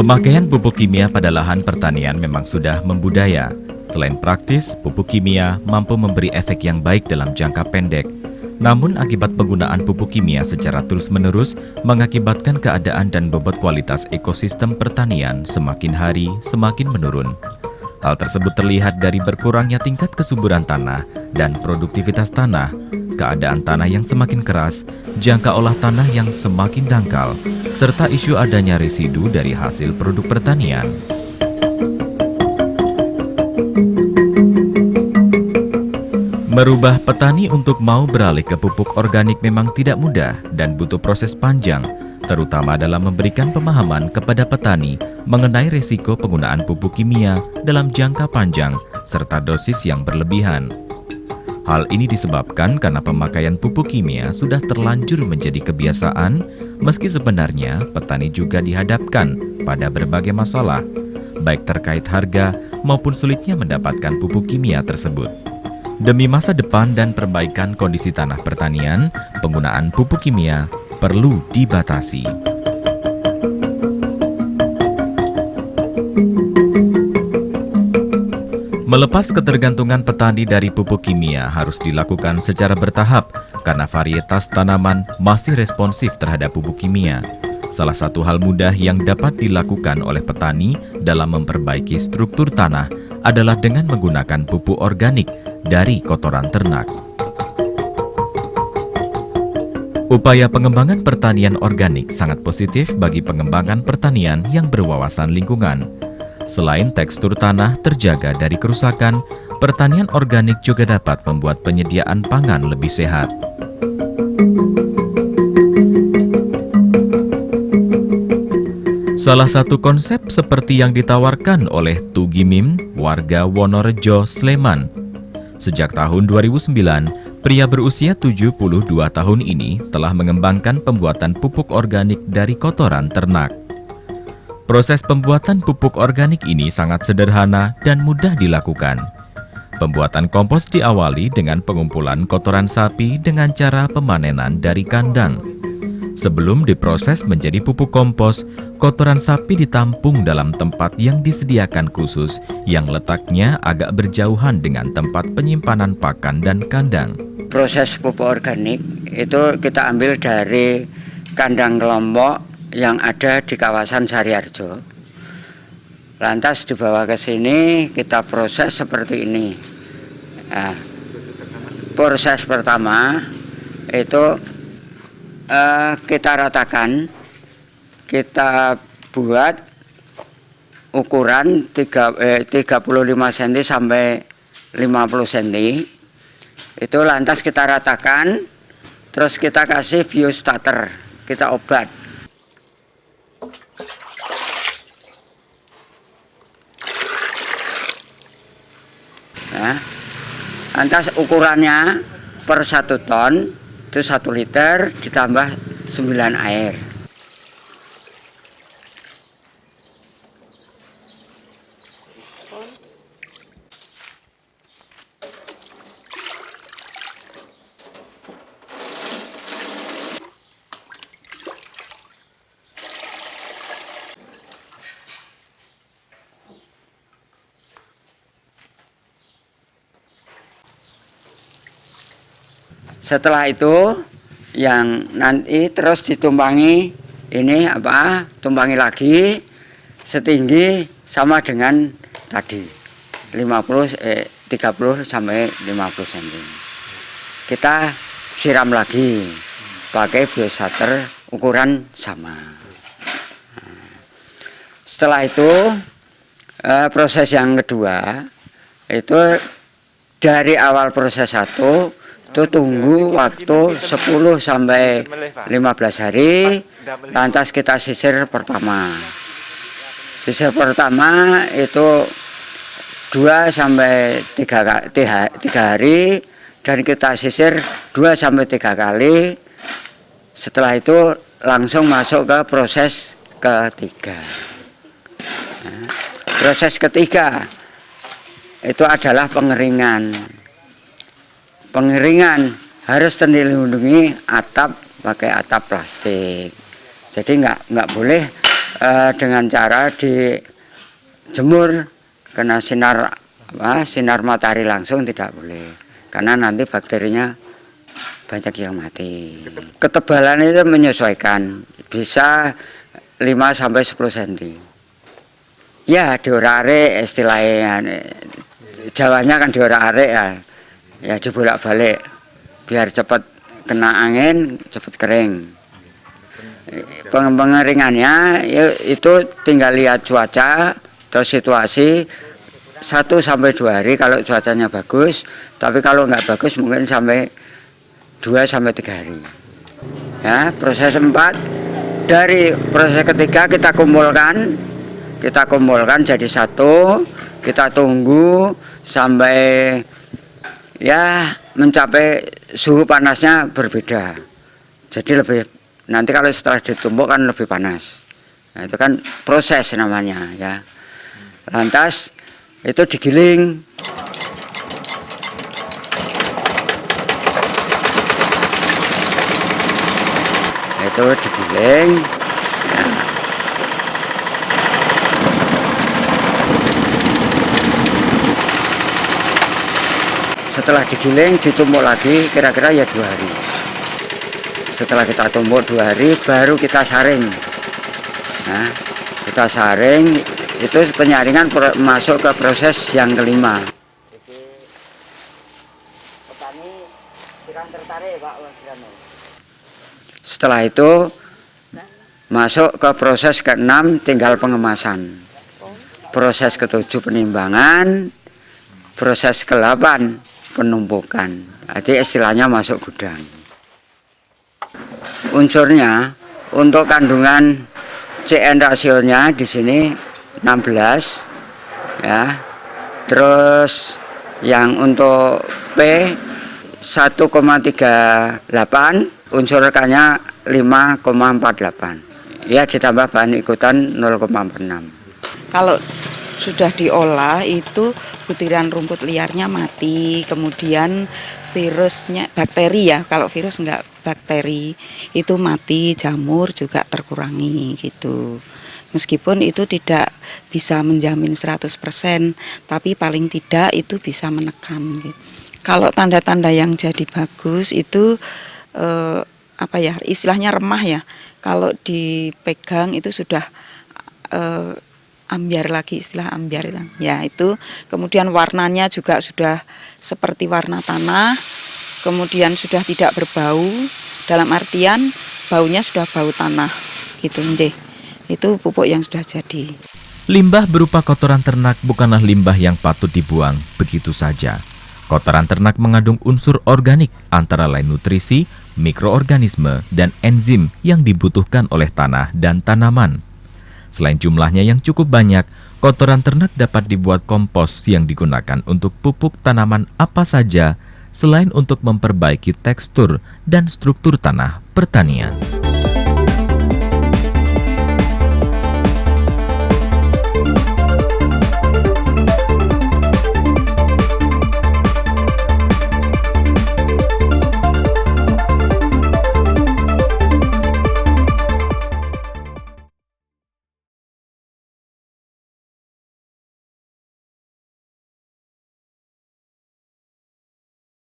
Pemakaian pupuk kimia pada lahan pertanian memang sudah membudaya. Selain praktis, pupuk kimia mampu memberi efek yang baik dalam jangka pendek. Namun akibat penggunaan pupuk kimia secara terus-menerus mengakibatkan keadaan dan bobot kualitas ekosistem pertanian semakin hari semakin menurun. Hal tersebut terlihat dari berkurangnya tingkat kesuburan tanah dan produktivitas tanah, keadaan tanah yang semakin keras, jangka olah tanah yang semakin dangkal, serta isu adanya residu dari hasil produk pertanian. Merubah petani untuk mau beralih ke pupuk organik memang tidak mudah dan butuh proses panjang, terutama dalam memberikan pemahaman kepada petani mengenai risiko penggunaan pupuk kimia dalam jangka panjang serta dosis yang berlebihan. Hal ini disebabkan karena pemakaian pupuk kimia sudah terlanjur menjadi kebiasaan, meski sebenarnya petani juga dihadapkan pada berbagai masalah, baik terkait harga maupun sulitnya mendapatkan pupuk kimia tersebut. Demi masa depan dan perbaikan kondisi tanah pertanian, penggunaan pupuk kimia perlu dibatasi. Melepas ketergantungan petani dari pupuk kimia harus dilakukan secara bertahap karena varietas tanaman masih responsif terhadap pupuk kimia. Salah satu hal mudah yang dapat dilakukan oleh petani dalam memperbaiki struktur tanah adalah dengan menggunakan pupuk organik dari kotoran ternak. Upaya pengembangan pertanian organik sangat positif bagi pengembangan pertanian yang berwawasan lingkungan. Selain tekstur tanah terjaga dari kerusakan, pertanian organik juga dapat membuat penyediaan pangan lebih sehat. Salah satu konsep seperti yang ditawarkan oleh Tugimim, warga Wonorejo, Sleman. Sejak tahun 2009, pria berusia 72 tahun ini telah mengembangkan pembuatan pupuk organik dari kotoran ternak. Proses pembuatan pupuk organik ini sangat sederhana dan mudah dilakukan. Pembuatan kompos diawali dengan pengumpulan kotoran sapi dengan cara pemanenan dari kandang. Sebelum diproses menjadi pupuk kompos, kotoran sapi ditampung dalam tempat yang disediakan khusus yang letaknya agak berjauhan dengan tempat penyimpanan pakan dan kandang. Proses pupuk organik itu kita ambil dari kandang kelompok yang ada di kawasan Sariharjo. Lantas dibawa ke sini, kita proses seperti ini. Nah, proses pertama itu kita ratakan, kita buat ukuran 35 cm sampai 50 cm. Itu lantas kita ratakan, terus kita kasih biostarter, kita obat. Nah, lantas ukurannya per 1 ton itu 1 liter ditambah 9 air. Setelah itu yang nanti terus ditumpangi tumpangi lagi setinggi sama dengan tadi 30 sampai 50 cm. Kita siram lagi pakai biostarter ukuran sama. Setelah itu proses yang kedua itu dari awal proses 1 itu tunggu waktu 10 sampai 15 hari, lantas kita sisir pertama. Sisir pertama itu 2 sampai 3 hari dan kita sisir 2 sampai 3 kali. Setelah itu langsung masuk ke proses ketiga. Nah, proses ketiga itu adalah pengeringan. Pengeringan harus dilindungi atap pakai atap plastik. Jadi nggak boleh dengan cara dijemur kena sinar matahari langsung tidak boleh, karena nanti bakterinya banyak yang mati. Ketebalan itu menyesuaikan, bisa 5-10 cm. Ya diorak-arik istilahnya, Jawanya kan diorak-arik ya dibolak-balik biar cepat kena angin, cepat kering. Pengeringannya itu tinggal lihat cuaca atau situasi 1-2 hari kalau cuacanya bagus, tapi kalau nggak bagus mungkin sampai 2-3 hari. Ya, proses 4, dari proses ketiga kita kumpulkan jadi satu, kita tunggu sampai ya mencapai suhu panasnya berbeda. Jadi nanti kalau setelah ditumbuk kan lebih panas. Nah, itu kan proses namanya ya. Lantas itu digiling. Itu digiling. Ya. Setelah digiling ditumbuk lagi kira-kira ya 2 hari. Setelah kita tumbuk 2 hari baru kita saring. Nah, kita saring, itu penyaringan masuk ke proses yang kelima. Setelah itu masuk ke proses ke-6 tinggal pengemasan. Proses ke-7 penimbangan, proses ke-8 penumpukan. Jadi istilahnya masuk gudang. Unsurnya untuk kandungan CN rasionya di sini 16 ya. Terus yang untuk P 1,38, unsur K-nya 5,48. Ya ditambah bahan ikutan 0,46. Kalau sudah diolah itu butiran rumput liarnya mati, kemudian virusnya, bakteri ya, kalau virus enggak bakteri itu mati, jamur juga terkurangi gitu. Meskipun itu tidak bisa menjamin 100%, tapi paling tidak itu bisa menekan gitu. Kalau tanda-tanda yang jadi bagus itu istilahnya remah ya. Kalau dipegang itu sudah ambiar lagi, istilah ambiar itu. Ya itu, kemudian warnanya juga sudah seperti warna tanah, kemudian sudah tidak berbau, dalam artian baunya sudah bau tanah gitu nggih. Itu pupuk yang sudah jadi. Limbah berupa kotoran ternak bukanlah limbah yang patut dibuang begitu saja. Kotoran ternak mengandung unsur organik antara lain nutrisi, mikroorganisme, dan enzim yang dibutuhkan oleh tanah dan tanaman. Selain jumlahnya yang cukup banyak, kotoran ternak dapat dibuat kompos yang digunakan untuk pupuk tanaman apa saja selain untuk memperbaiki tekstur dan struktur tanah pertanian.